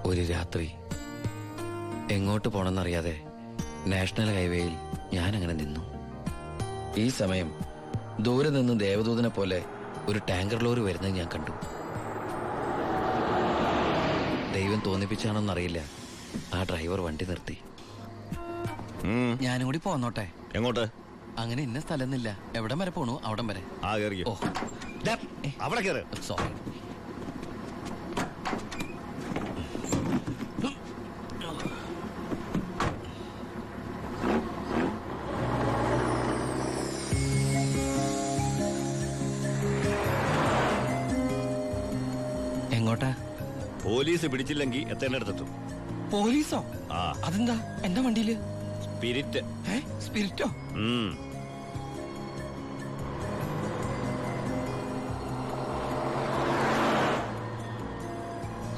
ഒരു രാത്രി എങ്ങോട്ട് പോണെന്നറിയാതെ നാഷണൽ ഹൈവേയിൽ ഞാൻ അങ്ങനെ നിന്നു. ഈ സമയം ദൂരെ നിന്ന് ദേവദൂതനെ പോലെ ഒരു ടാങ്കർ ലോറി വരുന്നത് ഞാൻ കണ്ടു. ദൈവം തോന്നിപ്പിച്ചാണോന്നറിയില്ല, ആ ഡ്രൈവർ വണ്ടി നിർത്തി. ഞാനും കൂടി പോന്നോട്ടെ? എങ്ങോട്ട്? അങ്ങനെ ഇന്ന സ്ഥലമൊന്നുമില്ല, എവിടം വരെ പോണു അവിടം വരെ. ഓ അവിടെ കേറ്. സോറി. എങ്ങോട്ടാ? പോലീസ് പിടിച്ചില്ലെങ്കിൽ എത്തേണ്ടടുത്തെത്തും. പോലീസോ? അതെന്താ എന്റെ വണ്ടിയില്? സ്പിരിറ്റ്. സ്പിരിറ്റോ?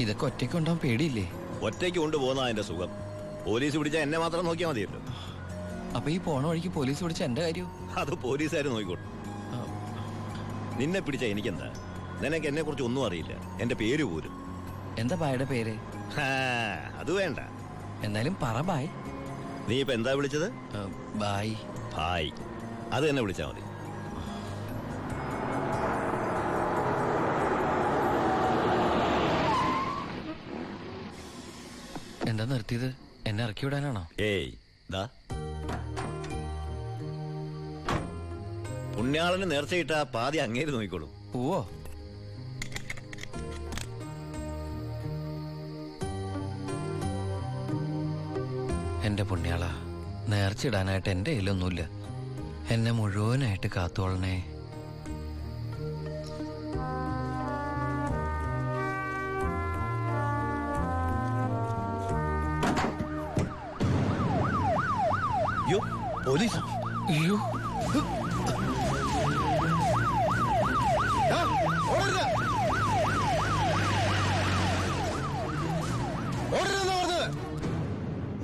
ഇതൊക്കെ ഒറ്റയ്ക്ക് ഉണ്ടാവാൻ പേടിയില്ലേ? ഒറ്റയ്ക്ക് കൊണ്ടുപോകുന്ന അതിന്റെ സുഖം. പോലീസ് പിടിച്ചാൽ എന്നെ മാത്രം നോക്കിയാൽ മതിയല്ലോ. അപ്പൊ ഈ പോണ വഴിക്ക് പോലീസ് പിടിച്ച എന്റെ കാര്യം? അത് പോലീസുകാർ നോക്കിക്കോട്ടെ. നിന്നെ പിടിച്ച എനിക്കെന്താ? നിനക്ക് എന്നെ കുറിച്ച് ഒന്നും അറിയില്ല, എന്റെ പേര് പോലും. എന്താ ബായുടെ പേര്? അത് വേണ്ട, എന്നാലും പറ ബായ്. നീ ഇപ്പൊ എന്താ വിളിച്ചത്? ബായ്. ബായ്, അത് തന്നെ വിളിച്ചാ മതി. എന്താ നിർത്തിയത്? എന്നെ ഇറക്കി വിടാനാണോ? ഏയ് ദാ, പുണ്യാളന് നേർച്ചയിട്ട പാതി അങ്ങേര് നോക്കിക്കോളൂ. പോവോ? എന്റെ പുണ്യാള, നേർച്ചിടാനായിട്ട് എന്റെ കയ്യിലൊന്നുമില്ല. എന്നെ മുഴുവനായിട്ട് കാത്തോളണേ. പോലീസ്! അയ്യോ,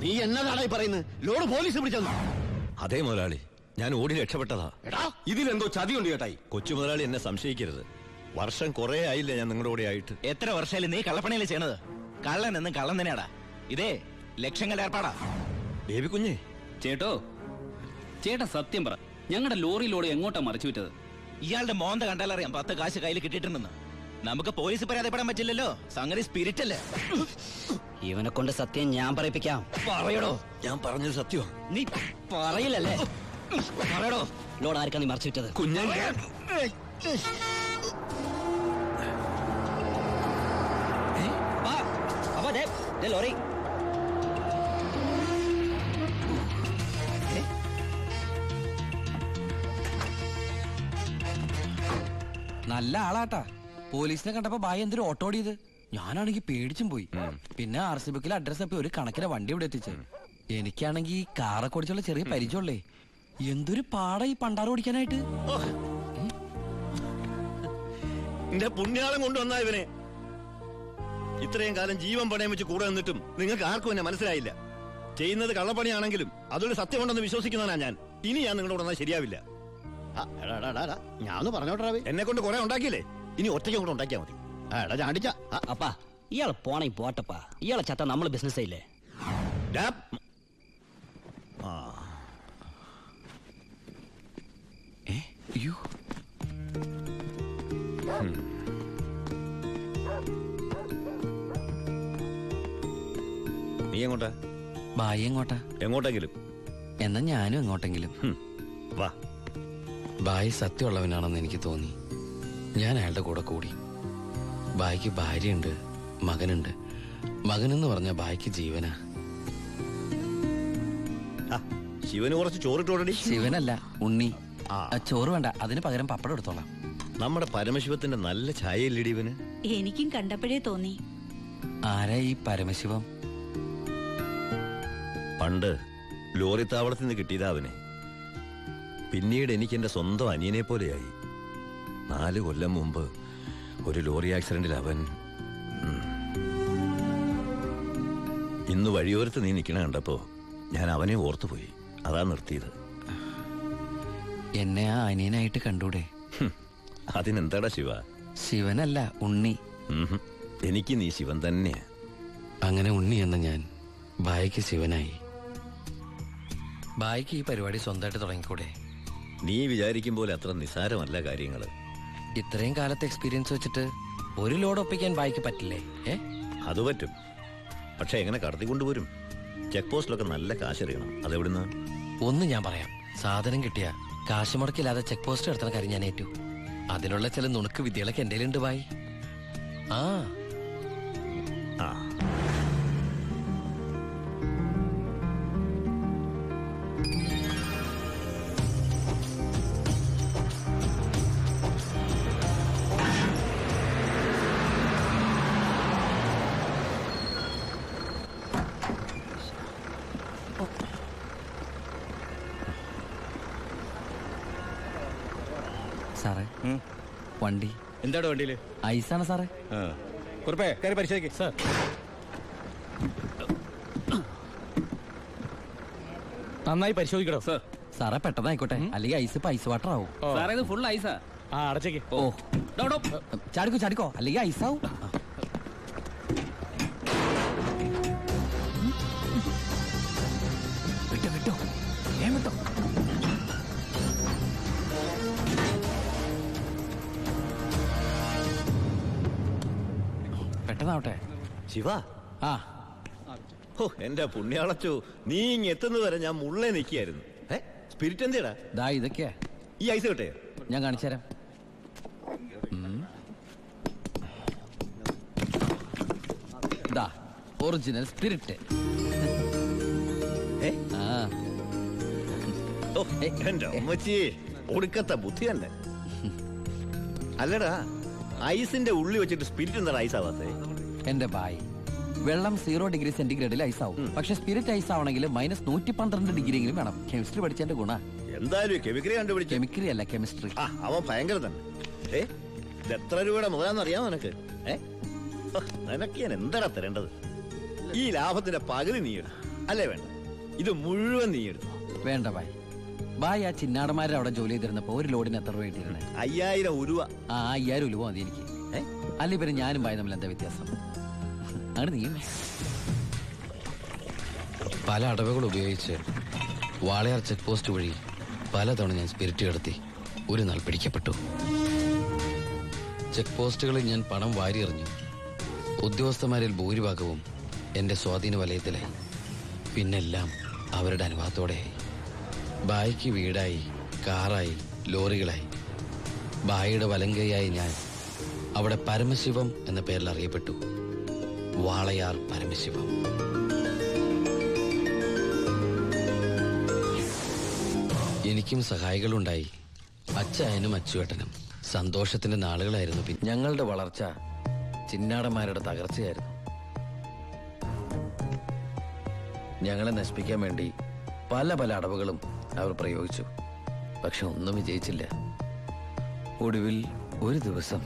നീ എന്നതാണായി പറയുന്നത്? ലോഡ് പോലീസ് പിടിച്ചെന്നു? അതേ മുതലാളി, ഞാൻ ഓടി രക്ഷപ്പെട്ടതാ. ഇതിലെന്തോ ചതിയുണ്ട് ചേട്ടായി. കൊച്ചു മുതലാളി എന്നെ സംശയിക്കരുത്. വർഷം കുറെ ആയില്ലേ ഞാൻ നിങ്ങളുടെ കൂടെ ആയിട്ട്. എത്ര വർഷമായാലും നീ കള്ളപ്പണിയല്ലേ ചെയ്യണത്? കള്ളൻ എന്നും കള്ളൻ തന്നെയാടാ. ഇതേ ലക്ഷങ്ങളുടെ ഏർപ്പാടാ. ബേബി കുഞ്ഞേ. ചേട്ടോ, ചേട്ടാ സത്യം പറ, ഞങ്ങളുടെ ലോറിയിലോട് എങ്ങോട്ടാ മറിച്ചു വിറ്റത്? ഇയാളുടെ മോന്ത കണ്ടാലറിയാം 10 കാശ് കയ്യിൽ കിട്ടിയിട്ടുണ്ടെന്ന്. നമുക്ക് പോലീസ് പരാതിപ്പെടാൻ പറ്റില്ലല്ലോ, സംഗതി സ്പിരിറ്റ് അല്ലേ. ഇവനെ കൊണ്ട് സത്യം ഞാൻ പറയിപ്പിക്കാം. പറയടോ. ഞാൻ പറഞ്ഞത് സത്യമാണ്. നീ പറയില്ലല്ലേ? പറയടോ. ലോഡ് ആർക്കാ നീ മറിച്ചു വിറ്റത്? കുഞ്ഞേ, ലോറി നല്ല ആളാട്ടാ. പോലീസിനെ കണ്ടപ്പോ ബായ് എന്തൊരു ഓട്ടോ ഓടിയത്. ഞാനാണെങ്കി പേടിച്ചും പോയി. പിന്നെ RC ബുക്കിലെ അഡ്രസ് തപ്പി ഒരു കണക്കിലെ വണ്ടി ഇവിടെ എത്തിച്ചു. എനിക്കാണെങ്കി കാറൊക്കെ ഓടിച്ചുള്ള ചെറിയ പരിചയമുള്ളേ. എന്തൊരു പാടാ ഈ പണ്ടാറ് ഓടിക്കാനായിട്ട്. എന്റെ പുണ്യാളം കൊണ്ടുവന്നാ ഇവനെ. ഇത്രയും കാലം ജീവൻ പണയം വെച്ച് കൂടെ നിന്നിട്ടും നിങ്ങൾക്ക് ആർക്കും എന്നെ മനസ്സിലായില്ല. ചെയ്യുന്നത് കള്ളപ്പണിയാണെങ്കിലും അതൊരു സത്യമുണ്ടെന്ന് വിശ്വസിക്കുന്നവനാ ഞാൻ. ഇനി ഞാൻ നിങ്ങളുടെ വന്നാൽ ശരിയാവില്ല. ഞാൻ പറഞ്ഞോട്ടെ, എന്നെ കൊണ്ട് കുറെ ഉണ്ടാക്കിയില്ലേ, ഇനി ഒറ്റയ്ക്ക് കൂടെ ഉണ്ടാക്കിയാ മതി. ചാണ്ടിച്ച. അപ്പാ, ഇയാളെ പോണേ പോട്ടപ്പാ. ഇയാളെ ചത്ത നമ്മള് ബിസിനസ് ഇല്ലേ? അയ്യോ, നീ എങ്ങോട്ടാ? ബായ് എങ്ങോട്ടാ? എങ്ങോട്ടെങ്കിലും. എന്നാ ഞാനും എങ്ങോട്ടെങ്കിലും. വാ. ബായ് സത്യമുള്ളവനാണെന്ന് എനിക്ക് തോന്നി. ഞാൻ അയാളുടെ കൂടെ കൂടി. ബായ്ക്ക് ഭാര്യയുണ്ട്, മകനുണ്ട്. മകനെന്ന് പറഞ്ഞ ബായ്ക്ക് ജീവനാ. ശിവന് കുറച്ച് ചോറിട്ടോടി. ശിവനല്ല, ഉണ്ണി. ചോറ് വേണ്ട, അതിന് പകരം പപ്പടം എടുത്തോളാം. നമ്മുടെ പരമശിവത്തിന്റെ നല്ല ഛായയില്ലടി ഇവന്. എനിക്കും കണ്ടപ്പോഴേ തോന്നി. ആരാ ഈ പരമശിവം? പണ്ട് ലോറി താവളത്തിൽ നിന്ന് കിട്ടിയതാ അവനെ. പിന്നീട് എനിക്ക് എന്റെ സ്വന്തം അനിയനെ പോലെയായി. 4 കൊല്ലം മുമ്പ് ഒരു ലോറി ആക്സിഡന്റിൽ അവൻ. ഇന്ന് വഴിയോരത്ത് നീ നിൽക്കണ കണ്ടപ്പോ ഞാൻ അവനെ ഓർത്തുപോയി. അതാ നിർത്തിയത്. എന്നെ ആ അനിയനായിട്ട് കണ്ടൂടെ? അതിനെന്താടാ ശിവ? ശിവനല്ല, ഉണ്ണി. എനിക്ക് നീ ശിവൻ തന്നെയാ. അങ്ങനെ ഉണ്ണി എന്ന ഞാൻ ബായിക്ക് ശിവനായി. ബായിക്ക് ഈ പരിപാടി സ്വന്തമായിട്ട് തുടങ്ങിക്കൂടെ? നീ വിചാരിക്കും പോലെ അത്ര നിസാരമല്ല കാര്യങ്ങള്. ഇത്രയും കാലത്തെ എക്സ്പീരിയൻസ് വെച്ചിട്ട് ഒരു ലോഡ് ഒപ്പിക്കാൻ ബായിക്ക് പറ്റില്ലേ? അത് പറ്റും, പക്ഷെ എങ്ങനെ കടത്തി കൊണ്ടുവരും? ചെക്ക് പോസ്റ്റിലൊക്കെ നല്ല കാശെറിയണം. അതെവിടുന്ന്? ഒന്ന് ഞാൻ പറയാം, സാധനം കിട്ടിയ കാശ് മുടക്കില്ലാതെ ചെക്ക് പോസ്റ്റ് എടുത്തുന്ന കാര്യം ഞാൻ ഏറ്റു. അതിനുള്ള ചില നുണുക്ക് വിദ്യകളൊക്കെ എൻ്റെ ഉണ്ട് ബായി. ആ ആ സാറേ, വണ്ടി എന്താണ് വണ്ടിയില്? ഐസാണ് സാറേ. കുറിപ്പേ കാര്യം പരിശോധിക്കും സാർ. നന്നായി പരിശോധിക്കണോ സാർ? സാറേ പെട്ടെന്നായിക്കോട്ടെ, അല്ലെങ്കിൽ ഐസ് ഇപ്പൊ ഐസ് വാട്ടർ ആവും. സാറേ ഇത് ഫുൾ ഐസാ. ആ അടച്ചേക്ക്. ഓ ചാടിക്കോ ചാടിക്കോ, അല്ലെങ്കിൽ ഐസാവും. വിട്ടോ വിട്ടോ, ഏൻ വിട്ടോ. പെട്ടെന്നാവട്ടെ. ശിവ, ആ ഓ എന്റെ പുണ്യാളച്ചോ, നീ ഇങ് എത്തുന്നത് വരെ ഞാൻ മുള്ളേ നിൽക്കുകയായിരുന്നു. സ്പിരിറ്റ് എന്തിടാ? ദാ ഇതൊക്കെയാ. ഈ ഐസ് കിട്ടേ? ഞാൻ കാണിച്ചു തരാം. ദാ ഒറിജിനൽ സ്പിരിറ്റ്. ആ ഓ എന്റെ അമ്മച്ചി, ഒടുക്കത്തെ ബുദ്ധി തന്നെ. അല്ലടാ, ഐസിന്റെ ഉള്ളി വെച്ചിട്ട് സ്പിരിറ്റ് എന്താ ഐസ് ആവാത്തേ? എന്റെ ബായ്, വെള്ളം 0 ഡിഗ്രി സെന്റിഗ്രേഡിൽ ഐസ് ആവും. പക്ഷെ സ്പിരിറ്റ് ഐസ് ആവണമെങ്കിൽ -112 ഡിഗ്രിയെങ്കിലും വേണം. കെമിസ്ട്രി പഠിച്ചതിന്റെ ഗുണ. എന്തായാലും കെമിക്കറി കണ്ടുപിടിച്ചു. കെമിക്കറി അല്ല, കെമിസ്ട്രി. ആ അവൻ ഭയങ്കര തന്നെ. ഇത് എത്ര രൂപയുടെ മുതലാന്ന് അറിയാമോ നിനക്ക്? നിനക്ക് ഞാൻ എന്താടാ തരേണ്ടത്? ഈ ലാഭത്തിന്റെ പകുതി നീ എടുത്തു അല്ലേ? വേണ്ട, ഇത് മുഴുവൻ നീ എടുത്തു. വേണ്ട ബായ്. ബായ് ആ ചിന്നാടന്മാരുടെ അവിടെ ജോലി ചെയ്തിരുന്നപ്പോ ഒരു ലോഡിന് എത്ര രൂപ കിട്ടിയിരുന്നത്? 5000 ഉരുവ. ആ 5000 രൂപ മതി എനിക്ക്. അല്ല പിന്നെ ഞാനും ബായ് തമ്മിൽ എന്താ വ്യത്യാസം? അങ്ങനെ നീ പല അടവുകൾ ഉപയോഗിച്ച് വാളയാർ ചെക്ക് പോസ്റ്റ് വഴി പലതവണ ഞാൻ സ്പിരിറ്റ് കടത്തി ഒരു നാൾ പിടിക്കപ്പെട്ടു. ചെക്ക് പോസ്റ്റുകളിൽ ഞാൻ പണം വാരിയെറിഞ്ഞു. ഉദ്യോഗസ്ഥന്മാരിൽ ഭൂരിഭാഗവും എന്റെ സ്വാധീന വലയത്തിലായി. പിന്നെല്ലാം അവരുടെ അനുവാദത്തോടെയായി. ബായിക്ക് വീടായി, കാറായി, ലോറികളായി. ബായിയുടെ വലങ്കയായി ഞാൻ അവിടെ പരമശിവം എന്ന പേരിൽ അറിയപ്പെട്ടു. വാളയാർ പരമശിവം. എനിക്കും സഹായികളുണ്ടായി. അച്ചായനും അച്ചുവേട്ടനും. സന്തോഷത്തിന്റെ നാളുകളായിരുന്നു. ഞങ്ങളുടെ വളർച്ച ചിന്നാടന്മാരുടെ തകർച്ചയായിരുന്നു. ഞങ്ങളെ നശിപ്പിക്കാൻ വേണ്ടി പല പല അടവുകളും അവർ പ്രയോഗിച്ചു. പക്ഷെ ഒന്നും വിജയിച്ചില്ല. ഒടുവിൽ ഒരു ദിവസം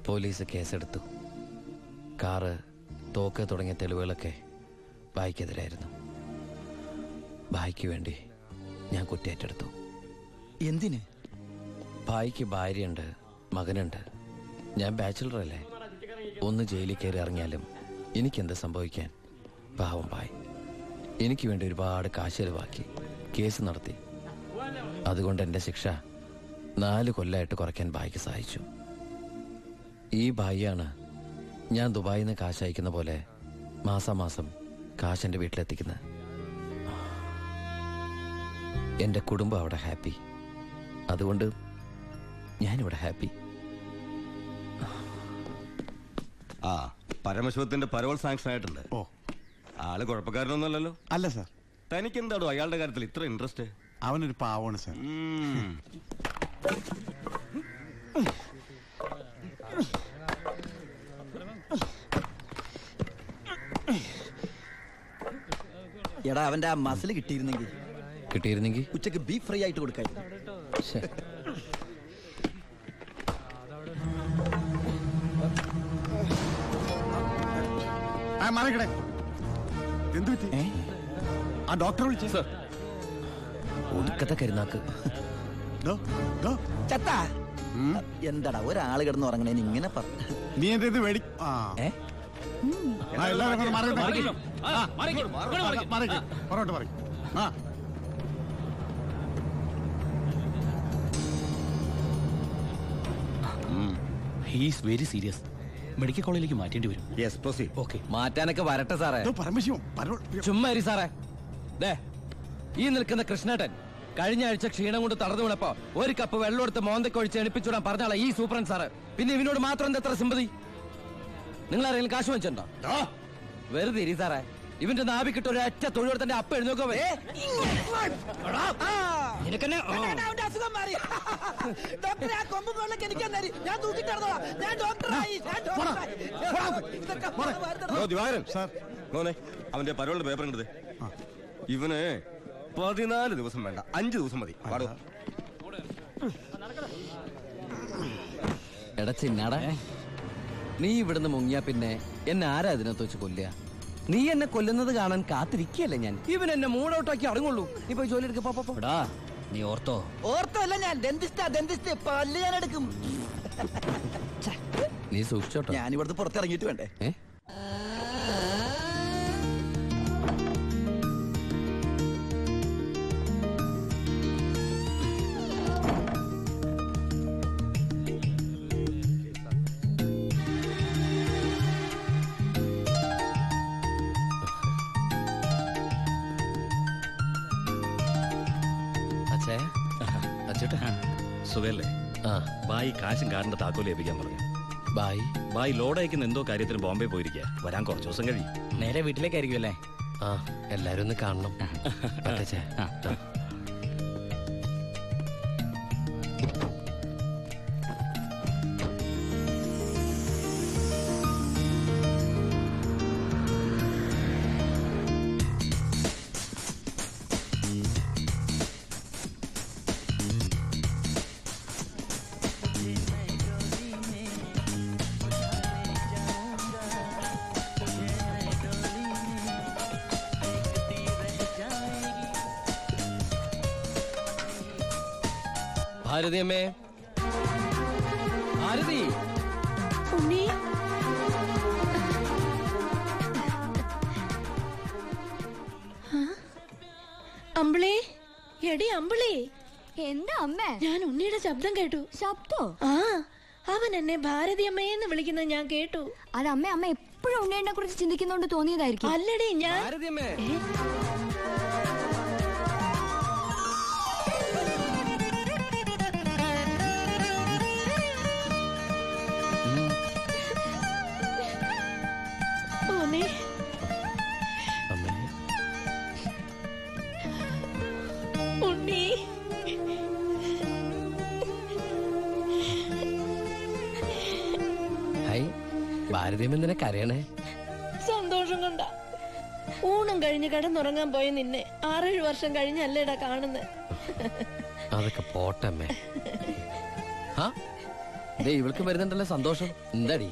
പോലീസ് കേസെടുത്തു. കാറ്, തോക്ക് തുടങ്ങിയ തെളിവുകളൊക്കെ ബായിക്കെതിരായിരുന്നു. ബായിക്ക് വേണ്ടി ഞാൻ കുറ്റേറ്റെടുത്തു. എന്തിന്? ബായിക്ക് ഭാര്യയുണ്ട്, മകനുണ്ട്. ഞാൻ ബാച്ചിലറല്ലേ. ഒന്ന് ജയിലിൽ കയറി ഇറങ്ങിയാലും എനിക്കെന്ത് സംഭവിക്കാൻ? പാവം ബായ് എനിക്ക് വേണ്ടി ഒരുപാട് കാശ് ചെലവാക്കി കേസ് നടത്തി. അതുകൊണ്ട് എൻ്റെ ശിക്ഷ 4 കൊല്ലമായിട്ട് കുറയ്ക്കാൻ ബായിക്ക് സഹായിച്ചു. ഈ ബായിയാണ് ഞാൻ ദുബായിൽ നിന്ന് കാശ് അയക്കുന്ന പോലെ മാസാമാസം കാശ് എൻ്റെ വീട്ടിലെത്തിക്കുന്നത്. എൻ്റെ കുടുംബം അവിടെ ഹാപ്പി. അതുകൊണ്ട് ഞാനിവിടെ ഹാപ്പി. ആ പരമശിവത്തിന്റെ പരോൾ സാങ്ഷൻ ആയിട്ടുണ്ട്. ഓ ആള് കുഴപ്പക്കാരനൊന്നുമല്ലല്ലോ. അല്ല സാർ, തനിക്ക് എന്താണോ അയാളുടെ കാര്യത്തിൽ ഇത്ര ഇൻട്രസ്റ്റ്? അവനൊരു പാവമാണ് സാർ. എടാ അവന്റെ ആ മസിൽ കിട്ടിയിരുന്നെങ്കിൽ ഉച്ചക്ക് ബീഫ് ഫ്രൈ ആയിട്ട് കൊടുക്കായി. എന്ത് പറ്റി? ആ ഡോക്ടറെ വിളിച്ചു സാർ. ഒടുക്കത്തെ കരുനാക്ക്. ചത്താ എന്താടാ ഒരാള് കിടന്ന് ഉറങ്ങണേന് ഇങ്ങനെ പറഞ്ഞു. നീ എന്തേത് വേടി? എല്ലാവരും പുറകോട്ട് പറയും. He's very serious. മെഡിക്കൽ കോളേജിലേക്ക് മാറ്റേണ്ടി വരും. Yes proceed. ഓക്കെ. മാറ്റാനൊക്കെ വരട്ടെ സാറേ. പരമശിവം ചുമ്മാ ഇരി സാറേ. ദേ ഈ നിൽക്കുന്ന കൃഷ്ണേട്ടൻ കഴിഞ്ഞ ആഴ്ച ക്ഷീണം കൊണ്ട് തടർന്നു വീണപ്പോ ഒരു കപ്പ് വെള്ളം എടുത്ത് മോന്തയ്ക്ക് ഒഴിച്ച് എണിപ്പിച്ചുവിടാൻ പറഞ്ഞാളാ ഈ സൂപ്രണ്ട് സാറ്. പിന്നെ ഇവനോട് മാത്രം എന്താ എത്ര സിമ്പതി? നിങ്ങൾ ആരെങ്കിലും കാശ് വെച്ചിട്ടുണ്ടോ? വെറുതെ ഇരി സാറേ. ഇവന്റെ നാവിക്കിട്ട് ഒരു ഒറ്റ തൊഴിലെടുത്തന്റെ അപ്പ എഴുന്നോക്കോ. ദിവാകരൻ മോനെ അവന്റെ പരോളിന്റെ പേപ്പർ കണ്ടത്. ഇവന് 14 ദിവസം വേണ്ട, 5 ദിവസം മതി. പാടോ. എടാ ചിന്നാടാ, നീ ഇവിടുന്ന് മുങ്ങിയാ പിന്നെ എന്നെ ആരാ അതിനകത്ത് വെച്ച് കൊല്ലുക? നീ എന്നെ കൊല്ലുന്നത് കാണാൻ കാത്തിരിക്കല്ലേ ഞാൻ. ഇവൻ എന്നെ മൂടൗട്ടാക്കി അടങ്ങുള്ളൂ. നീ പോയി ജോലി എടുക്ക. നീ ഓർത്തോ? ഓർത്തല്ല ഞാൻ ഡെന്റിസ്റ്റ് പല്ല് ഞാൻ എടുക്കും. നീ സൂക്ഷിച്ചോട്ടോ. ഞാൻ ഇവിടുന്ന് പുറത്തിറങ്ങിയിട്ട് വേണ്ടേ? സുഖല്ലേ? ബായി കാശും കാറിന്റെ താക്കോല് ഏൽപ്പിക്കാൻ പറഞ്ഞു. ബായി ലോഡ് അയക്കുന്ന എന്തോ കാര്യത്തിന് ബോംബെ പോയിരിക്കുക. വരാൻ കുറച്ച് ദിവസം കഴിയും. നേരെ വീട്ടിലേക്കായിരിക്കും അല്ലേ? എല്ലാരും ഒന്ന് കാണണം. ഭാരതി അമ്മേ, ഭാരതി. ഉണ്ണി, അമ്പിളി, എടി അമ്പിളി. എന്താ അമ്മേ? ഞാൻ ഉണ്ണിയുടെ ശബ്ദം കേട്ടു. ശബ്ദോ? ആ, അവൻ എന്നെ ഭാരതി അമ്മയെന്ന് വിളിക്കുന്നത് ഞാൻ കേട്ടു. അത് അമ്മ എപ്പോഴും ഉണ്ണിയെ കുറിച്ച് ചിന്തിക്കുന്നോണ്ട് തോന്നിയതായിരിക്കും. അല്ലടി ഞാൻ. ഭാരതി അമ്മേ. ഉണ്ണി, ഭാരതീയം എന്തിനാ കരയണേ? സന്തോഷം കൊണ്ട. ഊണും കഴിഞ്ഞ് കിടന്നുറങ്ങാൻ പോയി നിന്നെ 6-7 വർഷം കഴിഞ്ഞല്ലേടാ കാണുന്നത്. അതൊക്കെ പോട്ടമ്മേ. ഇവൾക്ക് വരുന്നുണ്ടല്ലോ സന്തോഷം. എന്താടി?